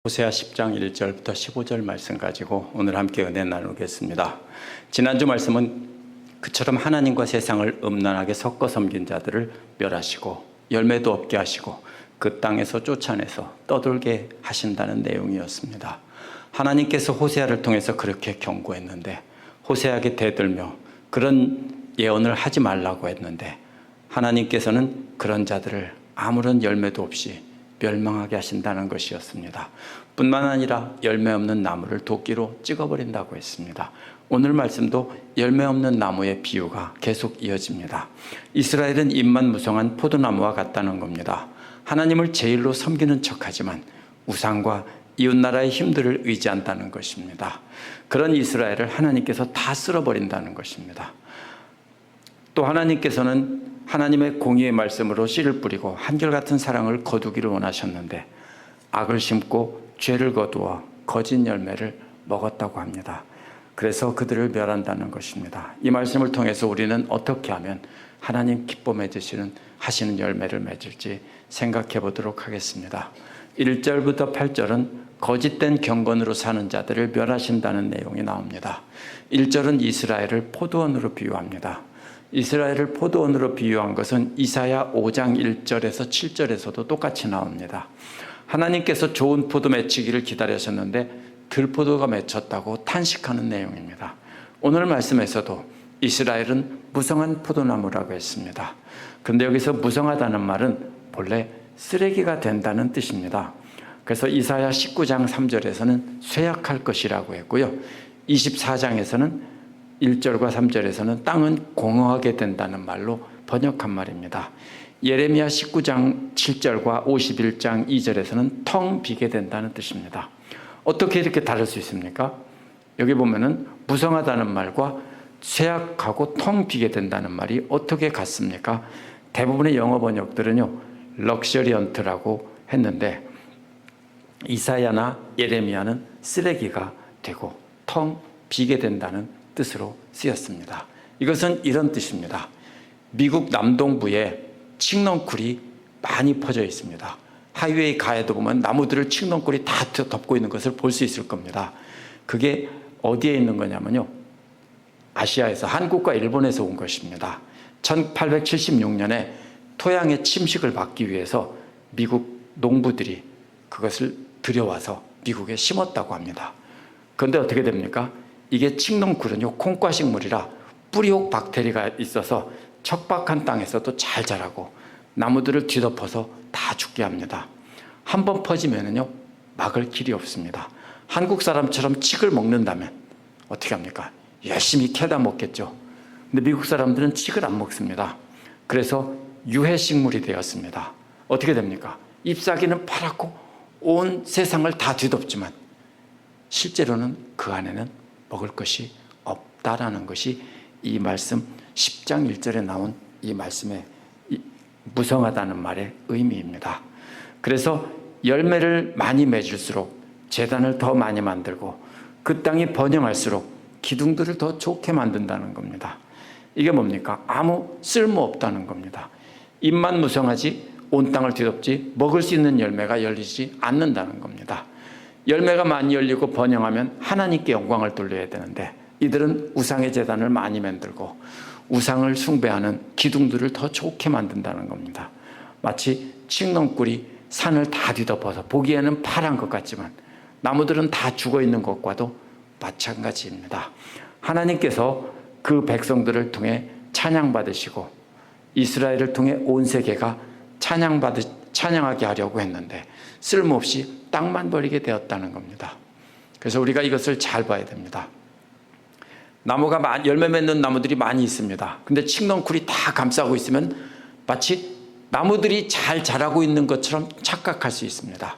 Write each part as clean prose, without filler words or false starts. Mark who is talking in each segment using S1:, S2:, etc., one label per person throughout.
S1: 호세아 10장 1절부터 15절 말씀 가지고 오늘 함께 은혜 나누겠습니다. 지난주 말씀은 그처럼 하나님과 세상을 음란하게 섞어 섬긴 자들을 멸하시고 열매도 없게 하시고 그 땅에서 쫓아내서 떠돌게 하신다는 내용이었습니다. 하나님께서 호세아를 통해서 그렇게 경고했는데 호세아에게 대들며 그런 예언을 하지 말라고 했는데 하나님께서는 그런 자들을 아무런 열매도 없이 멸망하게 하신다는 것이었습니다. 뿐만 아니라 열매 없는 나무를 도끼로 찍어버린다고 했습니다. 오늘 말씀도 열매 없는 나무의 비유가 계속 이어집니다. 이스라엘은 잎만 무성한 포도나무와 같다는 겁니다. 하나님을 제일로 섬기는 척하지만 우상과 이웃나라의 힘들을 의지한다는 것입니다. 그런 이스라엘을 하나님께서 다 쓸어버린다는 것입니다. 또 하나님께서는 하나님의 공의의 말씀으로 씨를 뿌리고 한결같은 사랑을 거두기를 원하셨는데 악을 심고 죄를 거두어 거짓 열매를 먹었다고 합니다. 그래서 그들을 멸한다는 것입니다. 이 말씀을 통해서 우리는 어떻게 하면 하나님 기뻐 맺으시는 하시는 열매를 맺을지 생각해 보도록 하겠습니다. 1절부터 8절은 거짓된 경건으로 사는 자들을 멸하신다는 내용이 나옵니다. 1절은 이스라엘을 포도원으로 비유합니다. 이스라엘을 포도원으로 비유한 것은 이사야 5장 1절에서 7절에서도 똑같이 나옵니다. 하나님께서 좋은 포도 맺히기를 기다리셨는데 들포도가 맺혔다고 탄식하는 내용입니다. 오늘 말씀에서도 이스라엘은 무성한 포도나무라고 했습니다. 그런데 여기서 무성하다는 말은 본래 쓰레기가 된다는 뜻입니다. 그래서 이사야 19장 3절에서는 쇠약할 것이라고 했고요. 24장에서는 1절과 3절에서는 땅은 공허하게 된다는 말로 번역한 말입니다. 예레미야 19장 7절과 51장 2절에서는 텅 비게 된다는 뜻입니다. 어떻게 이렇게 다를 수 있습니까? 여기 보면은 무성하다는 말과 쇠약하고 텅 비게 된다는 말이 어떻게 같습니까? 대부분의 영어 번역들은요, 럭셔리언트라고 했는데 이사야나 예레미야는 쓰레기가 되고 텅 비게 된다는 뜻으로 쓰였습니다. 이것은 이런 뜻입니다. 미국 남동부에 칡넝쿨이 많이 퍼져 있습니다. 하이웨이 가에도 보면 나무들을 칡넝쿨이 다 덮고 있는 것을 볼 수 있을 겁니다. 그게 어디에 있는 거냐면요, 아시아에서, 한국과 일본에서 온 것입니다. 1876년에 토양의 침식을 막기 위해서 미국 농부들이 그것을 들여와서 미국에 심었다고 합니다. 그런데 어떻게 됩니까? 이게 칡넝쿨은요, 콩과식물이라 뿌리옥 박테리아가 있어서 척박한 땅에서도 잘 자라고 나무들을 뒤덮어서 다 죽게 합니다. 한번 퍼지면은요, 막을 길이 없습니다. 한국 사람처럼 칡을 먹는다면 어떻게 합니까? 열심히 캐다 먹겠죠. 근데 미국 사람들은 칡을 안 먹습니다. 그래서 유해식물이 되었습니다. 어떻게 됩니까? 잎사귀는 파랗고 온 세상을 다 뒤덮지만 실제로는 그 안에는 먹을 것이 없다라는 것이 이 말씀 10장 1절에 나온 이 말씀의 무성하다는 말의 의미입니다. 그래서 열매를 많이 맺을수록 제단을 더 많이 만들고 그 땅이 번영할수록 기둥들을 더 좋게 만든다는 겁니다. 이게 뭡니까? 아무 쓸모없다는 겁니다. 잎만 무성하지 온 땅을 뒤덮지 먹을 수 있는 열매가 열리지 않는다는 겁니다. 열매가 많이 열리고 번영하면 하나님께 영광을 돌려야 되는데 이들은 우상의 제단을 많이 만들고 우상을 숭배하는 기둥들을 더 좋게 만든다는 겁니다. 마치 칡넝쿨이 산을 다 뒤덮어서 보기에는 파란 것 같지만 나무들은 다 죽어있는 것과도 마찬가지입니다. 하나님께서 그 백성들을 통해 찬양받으시고 이스라엘을 통해 온 세계가 찬양하게 하려고 했는데 쓸모없이 땅만 버리게 되었다는 겁니다. 그래서 우리가 이것을 잘 봐야 됩니다. 나무가 열매 맺는 나무들이 많이 있습니다. 근데 칡넝쿨이 다 감싸고 있으면 마치 나무들이 잘 자라고 있는 것처럼 착각할 수 있습니다.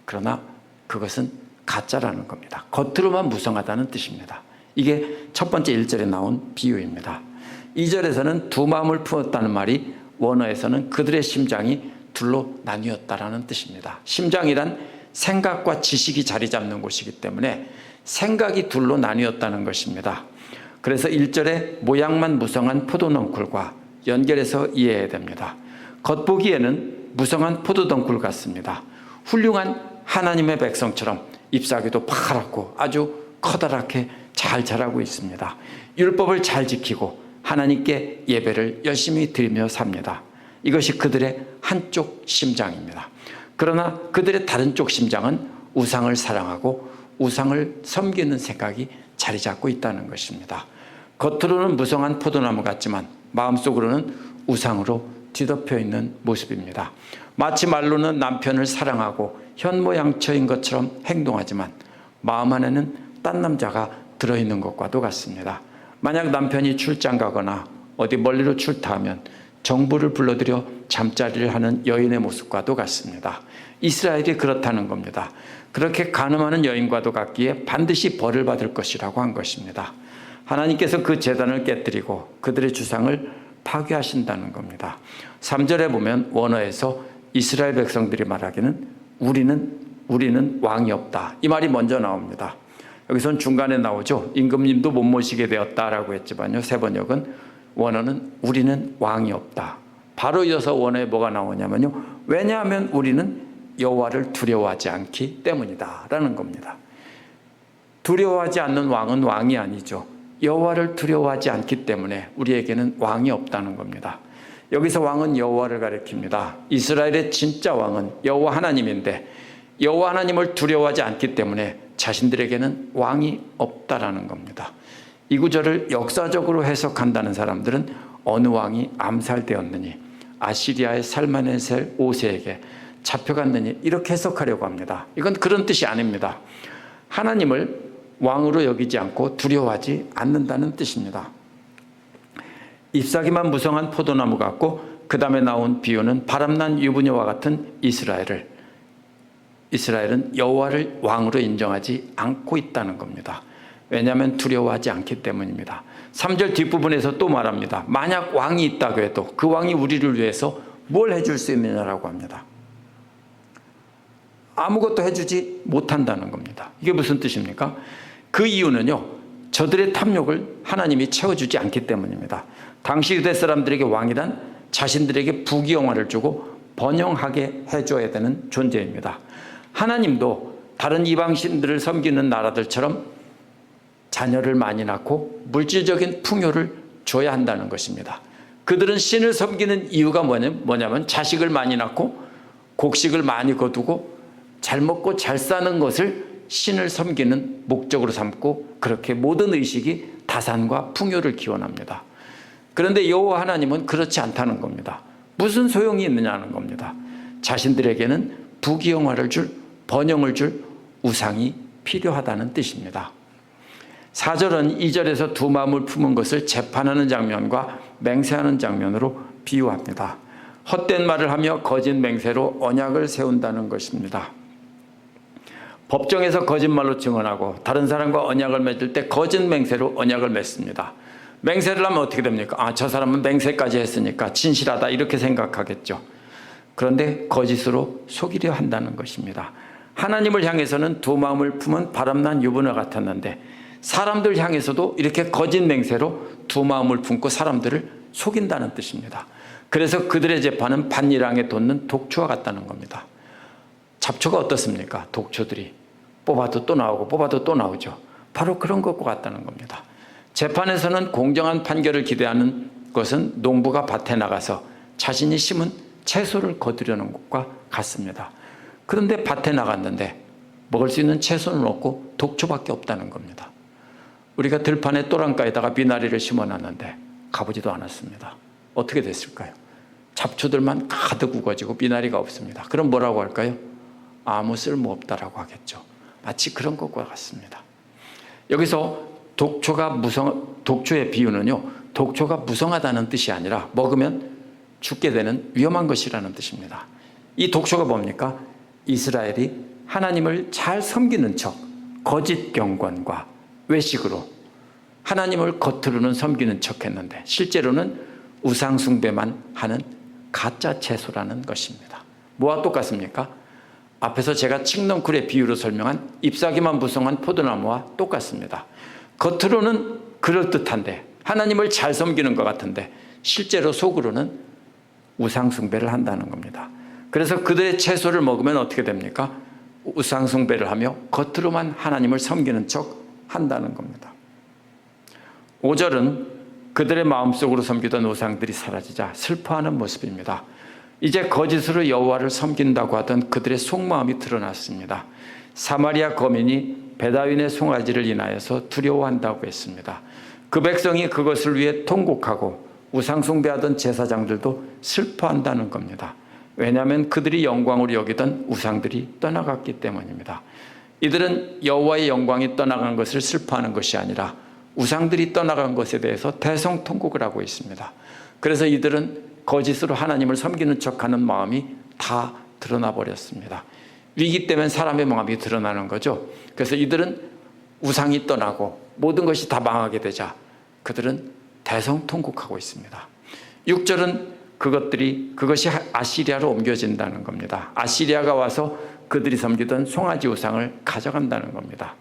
S1: 그러나 그것은 가짜라는 겁니다. 겉으로만 무성하다는 뜻입니다. 이게 첫 번째 1절에 나온 비유입니다. 2절에서는 두 마음을 품었다는 말이 원어에서는 그들의 심장이 둘로 나뉘었다라는 뜻입니다. 심장이란 생각과 지식이 자리 잡는 곳이기 때문에 생각이 둘로 나뉘었다는 것입니다. 그래서 1절에 모양만 무성한 포도넝쿨과 연결해서 이해해야 됩니다. 겉보기에는 무성한 포도덩굴 같습니다. 훌륭한 하나님의 백성처럼 잎사귀도 파랗고 아주 커다랗게 잘 자라고 있습니다. 율법을 잘 지키고 하나님께 예배를 열심히 드리며 삽니다. 이것이 그들의 한쪽 심장입니다. 그러나 그들의 다른 쪽 심장은 우상을 사랑하고 우상을 섬기는 생각이 자리 잡고 있다는 것입니다. 겉으로는 무성한 포도나무 같지만 마음속으로는 우상으로 뒤덮여 있는 모습입니다. 마치 말로는 남편을 사랑하고 현모양처인 것처럼 행동하지만 마음 안에는 딴 남자가 들어있는 것과도 같습니다. 만약 남편이 출장 가거나 어디 멀리로 출타하면 정부를 불러들여 잠자리를 하는 여인의 모습과도 같습니다. 이스라엘이 그렇다는 겁니다. 그렇게 간음하는 여인과도 같기에 반드시 벌을 받을 것이라고 한 것입니다. 하나님께서 그 제단을 깨뜨리고 그들의 주상을 파괴하신다는 겁니다. 3절에 보면 원어에서 이스라엘 백성들이 말하기는 우리는 왕이 없다, 이 말이 먼저 나옵니다. 여기선 중간에 나오죠. 임금님도 못 모시게 되었다라고 했지만요, 세 번역은 원어는 우리는 왕이 없다. 바로 이어서 원어에 뭐가 나오냐면요, 왜냐하면 우리는 여호와를 두려워하지 않기 때문이다 라는 겁니다. 두려워하지 않는 왕은 왕이 아니죠. 여호와를 두려워하지 않기 때문에 우리에게는 왕이 없다는 겁니다. 여기서 왕은 여호와를 가리킵니다. 이스라엘의 진짜 왕은 여호와 하나님인데 여호와 하나님을 두려워하지 않기 때문에 자신들에게는 왕이 없다라는 겁니다. 이 구절을 역사적으로 해석한다는 사람들은 어느 왕이 암살되었느니 아시리아의 살마네셀 5세에게 잡혀갔느니 이렇게 해석하려고 합니다. 이건 그런 뜻이 아닙니다. 하나님을 왕으로 여기지 않고 두려워하지 않는다는 뜻입니다. 잎사귀만 무성한 포도나무 같고 그 다음에 나온 비유는 바람난 유부녀와 같은 이스라엘은 여호와를 왕으로 인정하지 않고 있다는 겁니다. 왜냐하면 두려워하지 않기 때문입니다. 3절 뒷부분에서 또 말합니다. 만약 왕이 있다고 해도 그 왕이 우리를 위해서 뭘 해줄 수 있느냐라고 합니다. 아무것도 해주지 못한다는 겁니다. 이게 무슨 뜻입니까? 그 이유는요, 저들의 탐욕을 하나님이 채워주지 않기 때문입니다. 당시 유대 사람들에게 왕이란 자신들에게 부귀영화를 주고 번영하게 해줘야 되는 존재입니다. 하나님도 다른 이방신들을 섬기는 나라들처럼 자녀를 많이 낳고 물질적인 풍요를 줘야 한다는 것입니다. 그들은 신을 섬기는 이유가 뭐냐면 자식을 많이 낳고 곡식을 많이 거두고 잘 먹고 잘 사는 것을 신을 섬기는 목적으로 삼고 그렇게 모든 의식이 다산과 풍요를 기원합니다. 그런데 여호와 하나님은 그렇지 않다는 겁니다. 무슨 소용이 있느냐는 겁니다. 자신들에게는 부귀영화를 줄, 번영을 줄 우상이 필요하다는 뜻입니다. 4절은 2절에서 두 마음을 품은 것을 재판하는 장면과 맹세하는 장면으로 비유합니다. 헛된 말을 하며 거짓 맹세로 언약을 세운다는 것입니다. 법정에서 거짓말로 증언하고 다른 사람과 언약을 맺을 때 거짓 맹세로 언약을 맺습니다. 맹세를 하면 어떻게 됩니까? 저 사람은 맹세까지 했으니까 진실하다 이렇게 생각하겠죠. 그런데 거짓으로 속이려 한다는 것입니다. 하나님을 향해서는 두 마음을 품은 바람난 유부녀 같았는데 사람들 향해서도 이렇게 거짓 맹세로 두 마음을 품고 사람들을 속인다는 뜻입니다. 그래서 그들의 재판은 밭일항에 돋는 독초와 같다는 겁니다. 잡초가 어떻습니까? 독초들이 뽑아도 또 나오고 뽑아도 또 나오죠. 바로 그런 것과 같다는 겁니다. 재판에서는 공정한 판결을 기대하는 것은 농부가 밭에 나가서 자신이 심은 채소를 거두려는 것과 같습니다. 그런데 밭에 나갔는데 먹을 수 있는 채소는 없고 독초밖에 없다는 겁니다. 우리가 들판에 또랑가에다가 미나리를 심어놨는데 가보지도 않았습니다. 어떻게 됐을까요? 잡초들만 가득 우거지고 미나리가 없습니다. 그럼 뭐라고 할까요? 아무 쓸모없다라고 하겠죠. 마치 그런 것과 같습니다. 여기서 독초의 비유는요, 독초가 무성하다는 뜻이 아니라 먹으면 죽게 되는 위험한 것이라는 뜻입니다. 이 독초가 뭡니까? 이스라엘이 하나님을 잘 섬기는 척 거짓 경건과 외식으로 하나님을 겉으로는 섬기는 척 했는데 실제로는 우상 숭배만 하는 가짜 채소라는 것입니다. 뭐와 똑같습니까? 앞에서 제가 칡넝쿨의 비유로 설명한 잎사귀만 무성한 포도나무와 똑같습니다. 겉으로는 그럴듯한데 하나님을 잘 섬기는 것 같은데 실제로 속으로는 우상 숭배를 한다는 겁니다. 그래서 그들의 채소를 먹으면 어떻게 됩니까? 우상 숭배를 하며 겉으로만 하나님을 섬기는 척 한다는 겁니다. 5절은 그들의 마음속으로 섬기던 우상들이 사라지자 슬퍼하는 모습입니다. 이제 거짓으로 여호와를 섬긴다고 하던 그들의 속마음이 드러났습니다. 사마리아 거민이 베다윈의 송아지를 인하여서 두려워한다고 했습니다. 그 백성이 그것을 위해 통곡하고 우상 숭배하던 제사장들도 슬퍼한다는 겁니다. 왜냐하면 그들이 영광으로 여기던 우상들이 떠나갔기 때문입니다. 이들은 여호와의 영광이 떠나간 것을 슬퍼하는 것이 아니라 우상들이 떠나간 것에 대해서 대성통곡을 하고 있습니다. 그래서 이들은 거짓으로 하나님을 섬기는 척하는 마음이 다 드러나 버렸습니다. 위기 때문에 사람의 마음이 드러나는 거죠. 그래서 이들은 우상이 떠나고 모든 것이 다 망하게 되자 그들은 대성통곡하고 있습니다. 6절은 그것이 아시리아로 옮겨진다는 겁니다. 아시리아가 와서 그들이 섬기던 송아지 우상을 가져간다는 겁니다.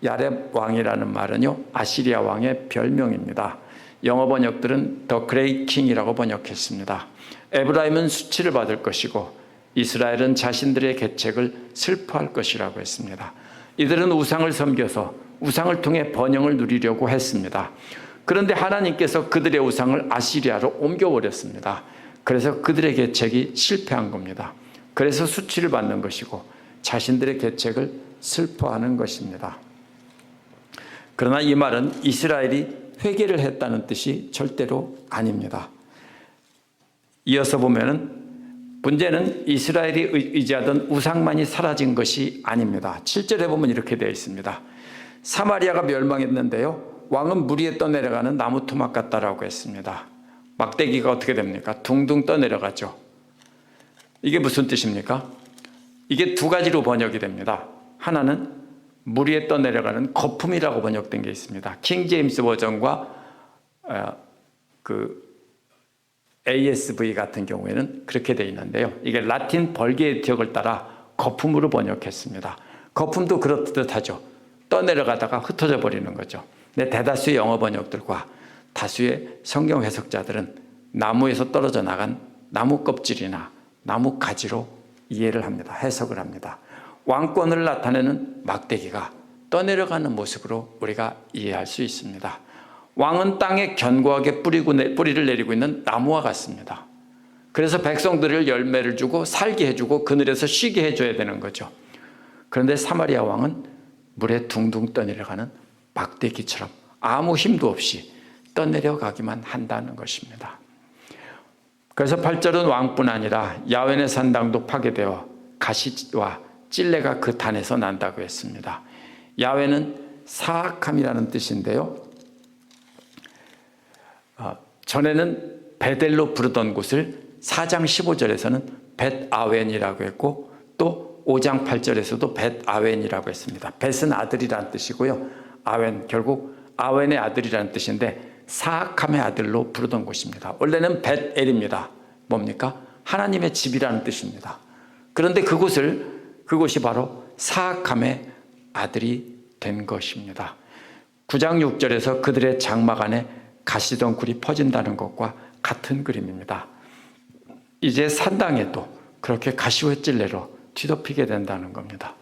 S1: 야렙 왕이라는 말은요, 아시리아 왕의 별명입니다. 영어 번역들은 The Great King이라고 번역했습니다. 에브라임은 수치를 받을 것이고 이스라엘은 자신들의 계책을 슬퍼할 것이라고 했습니다. 이들은 우상을 섬겨서 우상을 통해 번영을 누리려고 했습니다. 그런데 하나님께서 그들의 우상을 아시리아로 옮겨버렸습니다. 그래서 그들의 계책이 실패한 겁니다. 그래서 수치를 받는 것이고 자신들의 계책을 슬퍼하는 것입니다. 그러나 이 말은 이스라엘이 회개를 했다는 뜻이 절대로 아닙니다. 이어서 보면은 문제는 이스라엘이 의지하던 우상만이 사라진 것이 아닙니다. 7절에 보면 이렇게 되어 있습니다. 사마리아가 멸망했는데요, 왕은 물 위에 떠내려가는 나무 토막 같다라고 했습니다. 막대기가 어떻게 됩니까? 둥둥 떠내려가죠. 이게 무슨 뜻입니까? 이게 두 가지로 번역이 됩니다. 하나는 물 위에 떠내려가는 거품이라고 번역된 게 있습니다. 킹 제임스 버전과 ASV 같은 경우에는 그렇게 되어 있는데요. 이게 라틴 벌게의 지역을 따라 거품으로 번역했습니다. 거품도 그렇듯하죠. 떠내려가다가 흩어져 버리는 거죠. 근데 대다수의 영어 번역들과 다수의 성경 해석자들은 나무에서 떨어져 나간 나무 껍질이나 나무 가지로 이해를 합니다. 해석을 합니다. 왕권을 나타내는 막대기가 떠내려가는 모습으로 우리가 이해할 수 있습니다. 왕은 땅에 견고하게 뿌리를 내리고 있는 나무와 같습니다. 그래서 백성들을 열매를 주고 살게 해주고 그늘에서 쉬게 해줘야 되는 거죠. 그런데 사마리아 왕은 물에 둥둥 떠내려가는 막대기처럼 아무 힘도 없이 떠내려가기만 한다는 것입니다. 그래서 8절은 왕뿐 아니라 야웬의 산당도 파괴되어 가시와 찔레가 그 단에서 난다고 했습니다. 야웬은 사악함이라는 뜻인데요, 전에는 베델로 부르던 곳을 4장 15절에서는 벳아웬이라고 했고 또 5장 8절에서도 벳아웬이라고 했습니다. 벳은 아들이라는 뜻이고요, 아웬 결국 아웬의 아들이라는 뜻인데 사악함의 아들로 부르던 곳입니다. 원래는 벳엘입니다. 뭡니까? 하나님의 집이라는 뜻입니다. 그런데 그곳이 바로 사악함의 아들이 된 것입니다. 9장 6절에서 그들의 장막 안에 가시덩굴이 퍼진다는 것과 같은 그림입니다. 이제 산당에도 그렇게 가시와 찔레로 뒤덮이게 된다는 겁니다.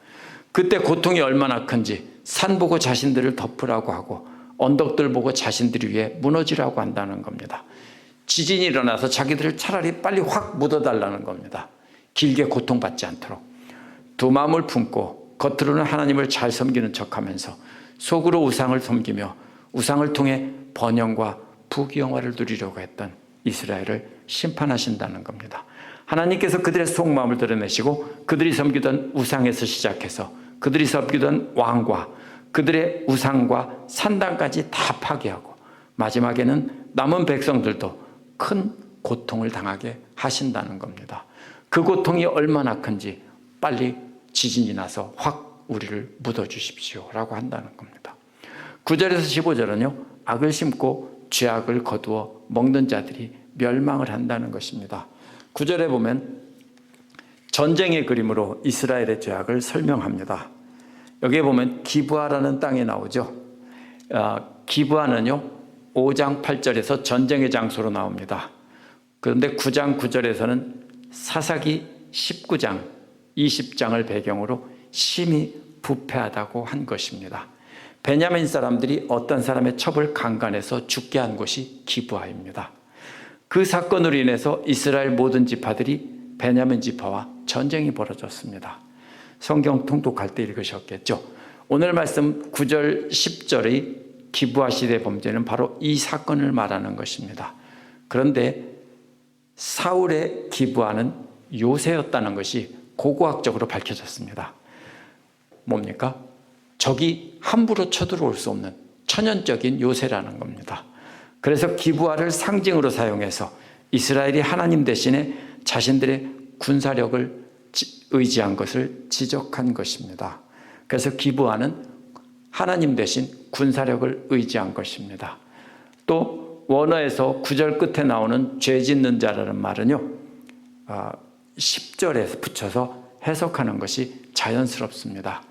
S1: 그때 고통이 얼마나 큰지 산 보고 자신들을 덮으라고 하고 언덕들 보고 자신들이 위해 무너지라고 한다는 겁니다. 지진이 일어나서 자기들을 차라리 빨리 확 묻어달라는 겁니다. 길게 고통받지 않도록. 두 마음을 품고 겉으로는 하나님을 잘 섬기는 척하면서 속으로 우상을 섬기며 우상을 통해 번영과 부귀영화를 누리려고 했던 이스라엘을 심판하신다는 겁니다. 하나님께서 그들의 속마음을 드러내시고 그들이 섬기던 우상에서 시작해서 그들이 섬기던 왕과 그들의 우상과 산당까지 다 파괴하고 마지막에는 남은 백성들도 큰 고통을 당하게 하신다는 겁니다. 그 고통이 얼마나 큰지 빨리 지진이 나서 확 우리를 묻어주십시오 라고 한다는 겁니다. 9절에서 15절은요, 악을 심고 죄악을 거두어 먹는 자들이 멸망을 한다는 것입니다. 9절에 보면 전쟁의 그림으로 이스라엘의 죄악을 설명합니다. 여기에 보면 기브아라는 땅이 나오죠. 기브아는요 5장 8절에서 전쟁의 장소로 나옵니다. 그런데 9장 9절에서는 사사기 19장 20장을 배경으로 심히 부패하다고 한 것입니다. 베냐민 사람들이 어떤 사람의 첩을 강간해서 죽게 한 곳이 기브아입니다. 그 사건으로 인해서 이스라엘 모든 지파들이 베냐민 지파와 전쟁이 벌어졌습니다. 성경 통독할 때 읽으셨겠죠. 오늘 말씀 9절 10절의 기브아 시대 범죄는 바로 이 사건을 말하는 것입니다. 그런데 사울의 기브아는 요새였다는 것이 고고학적으로 밝혀졌습니다. 뭡니까? 적이 함부로 쳐들어올 수 없는 천연적인 요새라는 겁니다. 그래서 기브아를 상징으로 사용해서 이스라엘이 하나님 대신에 자신들의 군사력을 의지한 것을 지적한 것입니다. 그래서 기브아는 하나님 대신 군사력을 의지한 것입니다. 또 원어에서 9절 끝에 나오는 죄 짓는 자라는 말은요, 10절에 붙여서 해석하는 것이 자연스럽습니다.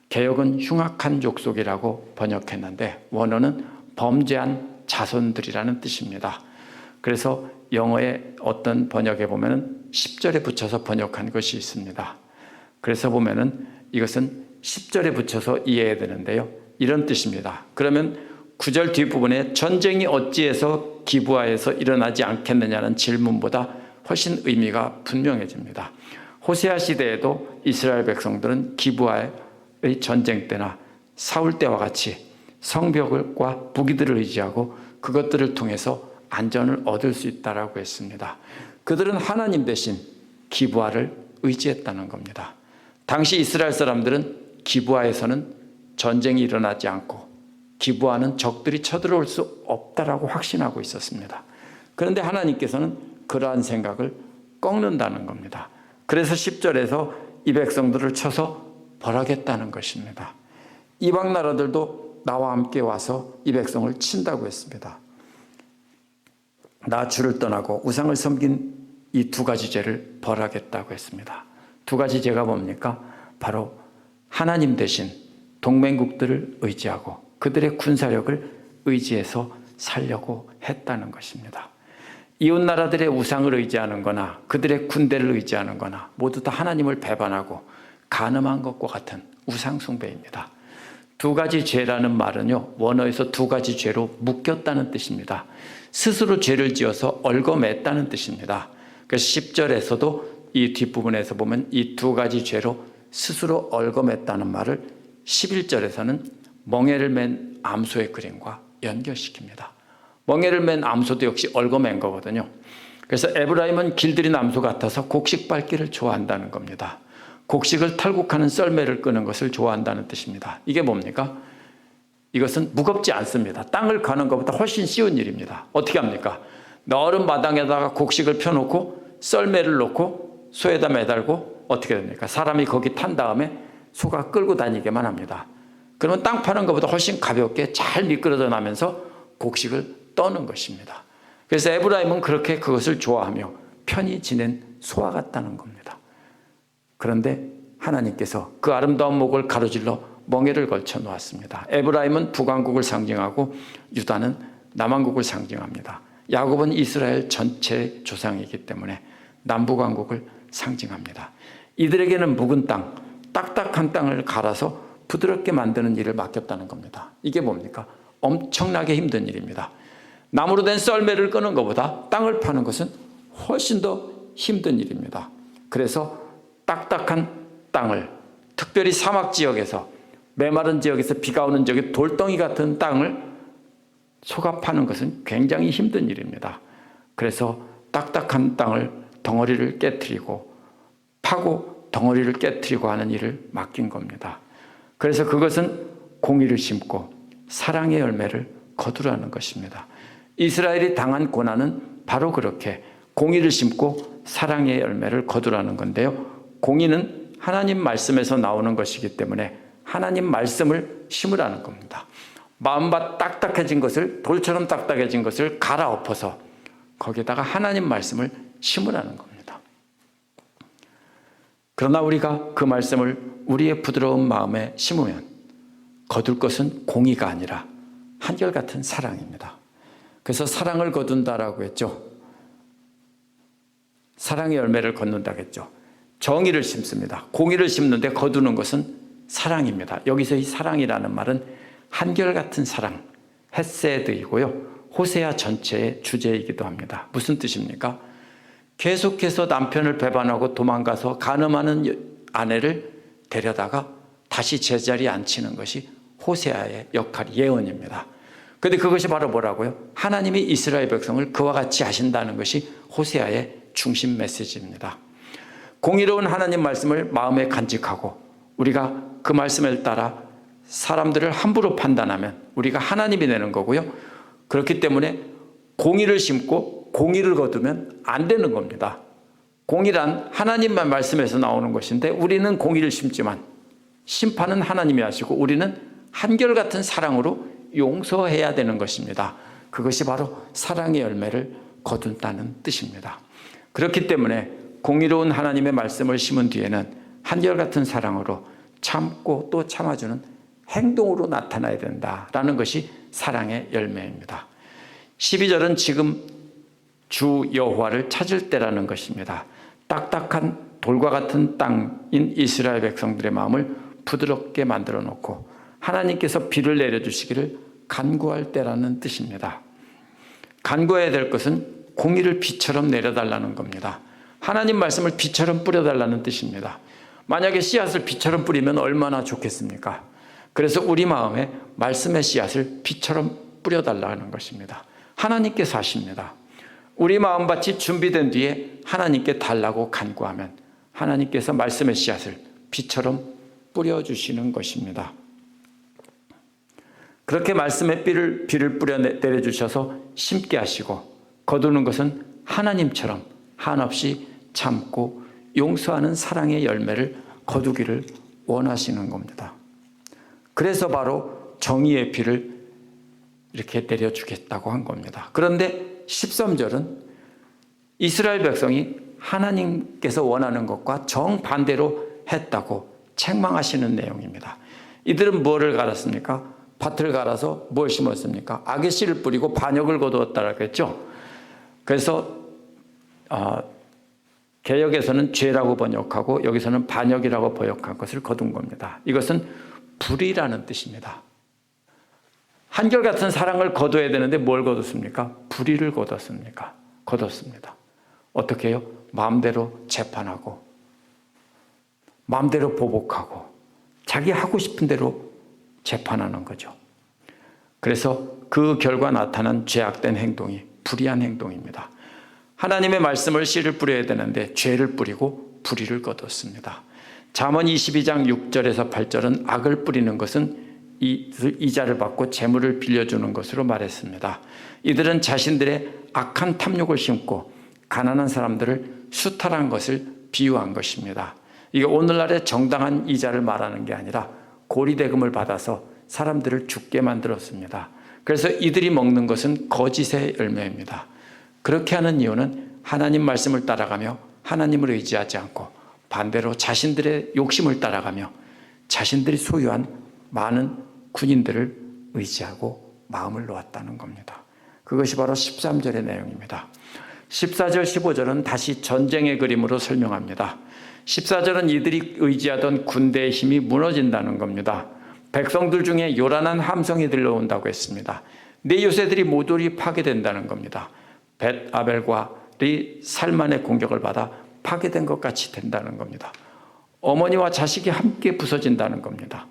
S1: 개역은 흉악한 족속이라고 번역했는데 원어는 범죄한 자손들이라는 뜻입니다. 그래서 영어의 어떤 번역에 보면은 10절에 붙여서 번역한 것이 있습니다. 그래서 보면은 이것은 10절에 붙여서 이해해야 되는데요. 이런 뜻입니다. 그러면 9절 뒷부분에 전쟁이 어찌해서 기브아에서 일어나지 않겠느냐는 질문보다 훨씬 의미가 분명해집니다. 호세아 시대에도 이스라엘 백성들은 기브아의 전쟁 때나 사울 때와 같이 성벽과 무기들을 의지하고 그것들을 통해서 안전을 얻을 수 있다라고 했습니다. 그들은 하나님 대신 기브아를 의지했다는 겁니다. 당시 이스라엘 사람들은 기브아에서는 전쟁이 일어나지 않고 기브아는 적들이 쳐들어올 수 없다라고 확신하고 있었습니다. 그런데 하나님께서는 그러한 생각을 꺾는다는 겁니다. 그래서 10절에서 이 백성들을 쳐서 벌하겠다는 것입니다. 이방 나라들도 나와 함께 와서 이 백성을 친다고 했습니다. 나 주를 떠나고 우상을 섬긴 이 두 가지 죄를 벌하겠다고 했습니다. 두 가지 죄가 뭡니까? 바로 하나님 대신 동맹국들을 의지하고 그들의 군사력을 의지해서 살려고 했다는 것입니다. 이웃 나라들의 우상을 의지하는 거나 그들의 군대를 의지하는 거나 모두 다 하나님을 배반하고 간음한 것과 같은 우상 숭배입니다. 두 가지 죄라는 말은요, 원어에서 두 가지 죄로 묶였다는 뜻입니다. 스스로 죄를 지어서 얽어맸다는 뜻입니다. 그래서 10절에서도 이 뒷부분에서 보면 이 두 가지 죄로 스스로 얽어맸다는 말을 11절에서는 멍에를 맨 암소의 그림과 연결시킵니다. 멍에를 맨 암소도 역시 얽어맨 거거든요. 그래서 에브라임은 길들인 암소 같아서 곡식 밟기를 좋아한다는 겁니다. 곡식을 탈곡하는 썰매를 끄는 것을 좋아한다는 뜻입니다. 이게 뭡니까? 이것은 무겁지 않습니다. 땅을 가는 것보다 훨씬 쉬운 일입니다. 어떻게 합니까? 넓은 마당에다가 곡식을 펴놓고 썰매를 놓고 소에다 매달고 어떻게 됩니까? 사람이 거기 탄 다음에 소가 끌고 다니게만 합니다. 그러면 땅 파는 것보다 훨씬 가볍게 잘 미끄러져 나면서 곡식을 떠는 것입니다. 그래서 에브라임은 그렇게 그것을 좋아하며 편히 지낸 소와 같다는 겁니다. 그런데 하나님께서 그 아름다운 목을 가로질러 멍에를 걸쳐 놓았습니다. 에브라임은 북왕국을 상징하고 유다는 남왕국을 상징합니다. 야곱은 이스라엘 전체의 조상이기 때문에 남북왕국을 상징합니다. 이들에게는 묵은 땅, 딱딱한 땅을 갈아서 부드럽게 만드는 일을 맡겼다는 겁니다. 이게 뭡니까? 엄청나게 힘든 일입니다. 나무로 된 썰매를 끄는 것보다 땅을 파는 것은 훨씬 더 힘든 일입니다. 그래서 딱딱한 땅을, 특별히 사막 지역에서, 메마른 지역에서 비가 오는 지역에 돌덩이 같은 땅을 소가 파는 것은 굉장히 힘든 일입니다. 그래서 딱딱한 땅을 덩어리를 깨트리고 파고 덩어리를 깨트리고 하는 일을 맡긴 겁니다. 그래서 그것은 공의를 심고 사랑의 열매를 거두라는 것입니다. 이스라엘이 당한 고난은 바로 그렇게 공의를 심고 사랑의 열매를 거두라는 건데요. 공의는 하나님 말씀에서 나오는 것이기 때문에 하나님 말씀을 심으라는 겁니다. 마음밭 딱딱해진 것을, 돌처럼 딱딱해진 것을 갈아엎어서 거기에다가 하나님 말씀을 심으라는 겁니다. 그러나 우리가 그 말씀을 우리의 부드러운 마음에 심으면 거둘 것은 공의가 아니라 한결같은 사랑입니다. 그래서 사랑을 거둔다라고 했죠. 사랑의 열매를 걷는다고 했죠. 정의를 심습니다. 공의를 심는데 거두는 것은 사랑입니다. 여기서 이 사랑이라는 말은 한결같은 사랑, 헤세드이고요. 호세아 전체의 주제이기도 합니다. 무슨 뜻입니까? 계속해서 남편을 배반하고 도망가서 간음하는 아내를 데려다가 다시 제자리에 앉히는 것이 호세아의 역할, 예언입니다. 그런데 그것이 바로 뭐라고요? 하나님이 이스라엘 백성을 그와 같이 하신다는 것이 호세아의 중심 메시지입니다. 공의로운 하나님 말씀을 마음에 간직하고 우리가 그 말씀을 따라 사람들을 함부로 판단하면 우리가 하나님이 되는 거고요. 그렇기 때문에 공의를 심고 공의를 거두면 안 되는 겁니다. 공의란 하나님만 말씀에서 나오는 것인데 우리는 공의를 심지만 심판은 하나님이 하시고 우리는 한결같은 사랑으로 용서해야 되는 것입니다. 그것이 바로 사랑의 열매를 거둔다는 뜻입니다. 그렇기 때문에 공의로운 하나님의 말씀을 심은 뒤에는 한결같은 사랑으로 참고 또 참아주는 행동으로 나타나야 된다라는 것이 사랑의 열매입니다. 12절은 지금 주 여호와를 찾을 때라는 것입니다. 딱딱한 돌과 같은 땅인 이스라엘 백성들의 마음을 부드럽게 만들어 놓고 하나님께서 비를 내려주시기를 간구할 때라는 뜻입니다. 간구해야 될 것은 공의를 비처럼 내려달라는 겁니다. 하나님 말씀을 비처럼 뿌려달라는 뜻입니다. 만약에 씨앗을 비처럼 뿌리면 얼마나 좋겠습니까? 그래서 우리 마음에 말씀의 씨앗을 비처럼 뿌려달라는 것입니다. 하나님께서 하십니다. 우리 마음밭이 준비된 뒤에 하나님께 달라고 간구하면 하나님께서 말씀의 씨앗을 비처럼 뿌려주시는 것입니다. 그렇게 말씀의 비를 뿌려 내려주셔서 심게 하시고 거두는 것은 하나님처럼 한없이 참고 용서하는 사랑의 열매를 거두기를 원하시는 겁니다. 그래서 바로 정의의 비를 이렇게 내려주겠다고 한 겁니다. 그런데 13절은 이스라엘 백성이 하나님께서 원하는 것과 정반대로 했다고 책망하시는 내용입니다. 이들은 뭐를 갈았습니까? 밭을 갈아서 뭘 심었습니까? 악의 씨를 뿌리고 반역을 거두었다고 했죠. 그래서 개역에서는 죄라고 번역하고 여기서는 반역이라고 번역한 것을 거둔 겁니다. 이것은 불의라는 뜻입니다. 한결같은 사랑을 거둬야 되는데 뭘 거뒀습니까? 불의를 거뒀습니다. 어떻게 해요? 마음대로 재판하고 마음대로 보복하고 자기 하고 싶은 대로 재판하는 거죠. 그래서 그 결과 나타난 죄악된 행동이 불의한 행동입니다. 하나님의 말씀을 씨를 뿌려야 되는데 죄를 뿌리고 불의를 거뒀습니다. 잠언 22장 6절에서 8절은 악을 뿌리는 것은 이자를 받고 재물을 빌려주는 것으로 말했습니다. 이들은 자신들의 악한 탐욕을 심고 가난한 사람들을 수탈한 것을 비유한 것입니다. 이게 오늘날의 정당한 이자를 말하는 게 아니라 고리대금을 받아서 사람들을 죽게 만들었습니다. 그래서 이들이 먹는 것은 거짓의 열매입니다. 그렇게 하는 이유는 하나님 말씀을 따라가며 하나님을 의지하지 않고 반대로 자신들의 욕심을 따라가며 자신들이 소유한 많은 군인들을 의지하고 마음을 놓았다는 겁니다. 그것이 바로 13절의 내용입니다. 14절, 15절은 다시 전쟁의 그림으로 설명합니다. 14절은 이들이 의지하던 군대의 힘이 무너진다는 겁니다. 백성들 중에 요란한 함성이 들려온다고 했습니다. 내 요새들이 모조리 파괴된다는 겁니다. 벳아벨과리 살만의 공격을 받아 파괴된 것 같이 된다는 겁니다. 어머니와 자식이 함께 부서진다는 겁니다.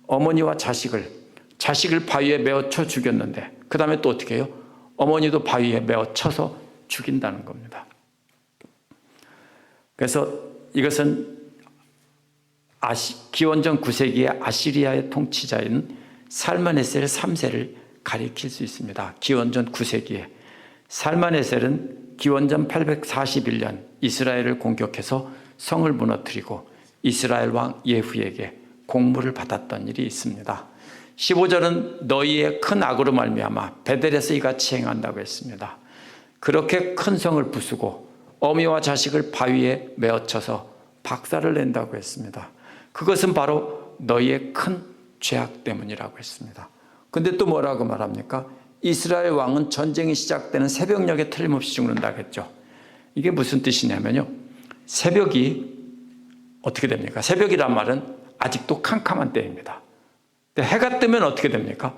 S1: 어머니와 자식을 바위에 메어 쳐 죽였는데 그 다음에 또 어떻게 해요? 어머니도 바위에 메어 쳐서 죽인다는 겁니다. 그래서 이것은 기원전 9세기의 아시리아의 통치자인 살마네셀 3세를 가리킬 수 있습니다. 기원전 9세기에 살마네셀은 기원전 841년 이스라엘을 공격해서 성을 무너뜨리고 이스라엘 왕 예후에게 공물을 받았던 일이 있습니다. 15절은 너희의 큰 악으로 말미암아 베델에서 이같이 행한다고 했습니다. 그렇게 큰 성을 부수고 어미와 자식을 바위에 메어쳐서 박살을 낸다고 했습니다. 그것은 바로 너희의 큰 죄악 때문이라고 했습니다. 근데 또 뭐라고 말합니까? 이스라엘 왕은 전쟁이 시작되는 새벽녘에 틀림없이 죽는다고 했죠. 이게 무슨 뜻이냐면요. 새벽이 어떻게 됩니까? 새벽이란 말은 아직도 캄캄한 때입니다. 근데 해가 뜨면 어떻게 됩니까?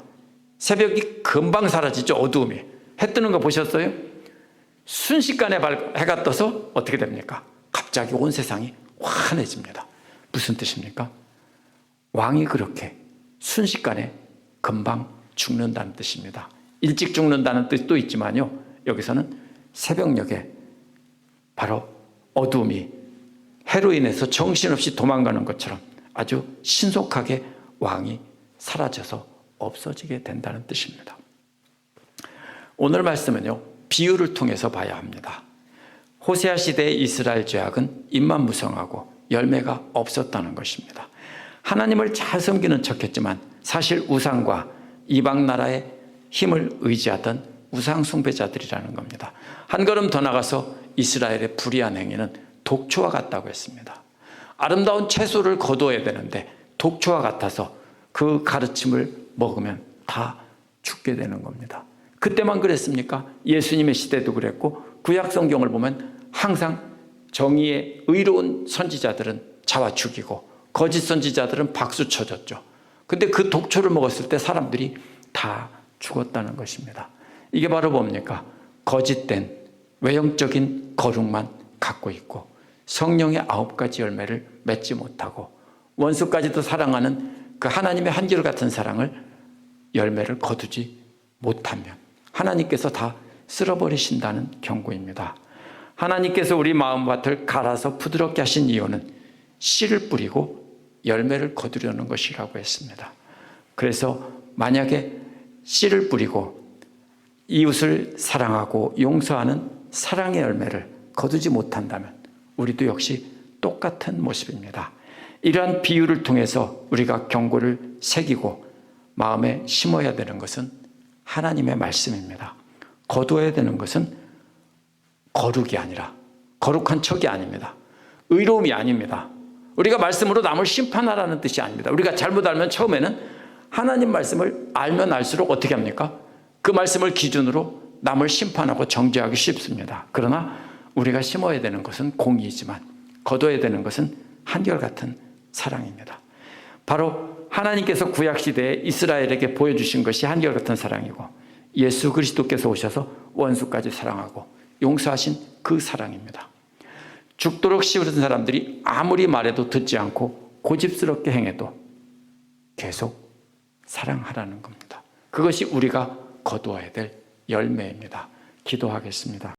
S1: 새벽이 금방 사라지죠. 어두움이. 해 뜨는 거 보셨어요? 순식간에 해가 떠서 어떻게 됩니까? 갑자기 온 세상이 환해집니다. 무슨 뜻입니까? 왕이 그렇게 순식간에 금방 죽는다는 뜻입니다. 일찍 죽는다는 뜻도 있지만요, 여기서는 새벽녘에 바로 어두움이 해로 인해서 정신없이 도망가는 것처럼 아주 신속하게 왕이 사라져서 없어지게 된다는 뜻입니다. 오늘 말씀은요, 비유를 통해서 봐야 합니다. 호세아 시대의 이스라엘 죄악은 입만 무성하고 열매가 없었다는 것입니다. 하나님을 잘 섬기는 척했지만 사실 우상과 이방 나라의 힘을 의지하던 우상 숭배자들이라는 겁니다. 한 걸음 더 나가서 이스라엘의 불의한 행위는 독초와 같다고 했습니다. 아름다운 채소를 거두어야 되는데 독초와 같아서 그 가르침을 먹으면 다 죽게 되는 겁니다. 그때만 그랬습니까? 예수님의 시대도 그랬고 구약 성경을 보면 항상 정의의 의로운 선지자들은 잡아 죽이고 거짓 선지자들은 박수 쳐줬죠. 근데 그 독초를 먹었을 때 사람들이 다 죽었다는 것입니다. 이게 바로 뭡니까? 거짓된 외형적인 거룩만 갖고 있고 성령의 9가지 열매를 맺지 못하고 원수까지도 사랑하는 그 하나님의 한결같은 사랑을 열매를 거두지 못하면 하나님께서 다 쓸어버리신다는 경고입니다. 하나님께서 우리 마음밭을 갈아서 부드럽게 하신 이유는 씨를 뿌리고 열매를 거두려는 것이라고 했습니다. 그래서 만약에 씨를 뿌리고 이웃을 사랑하고 용서하는 사랑의 열매를 거두지 못한다면 우리도 역시 똑같은 모습입니다. 이러한 비유를 통해서 우리가 경고를 새기고 마음에 심어야 되는 것은 하나님의 말씀입니다. 거두어야 되는 것은 거룩이 아니라 거룩한 척이 아닙니다. 의로움이 아닙니다. 우리가 말씀으로 남을 심판하라는 뜻이 아닙니다. 우리가 잘못 알면 처음에는 하나님 말씀을 알면 알수록 어떻게 합니까? 그 말씀을 기준으로 남을 심판하고 정죄하기 쉽습니다. 그러나 우리가 심어야 되는 것은 공의이지만 거둬야 되는 것은 한결같은 사랑입니다. 바로 하나님께서 구약시대에 이스라엘에게 보여주신 것이 한결같은 사랑이고 예수 그리스도께서 오셔서 원수까지 사랑하고 용서하신 그 사랑입니다. 죽도록 시우는 사람들이 아무리 말해도 듣지 않고 고집스럽게 행해도 계속 사랑하라는 겁니다. 그것이 우리가 거두어야 될 열매입니다. 기도하겠습니다.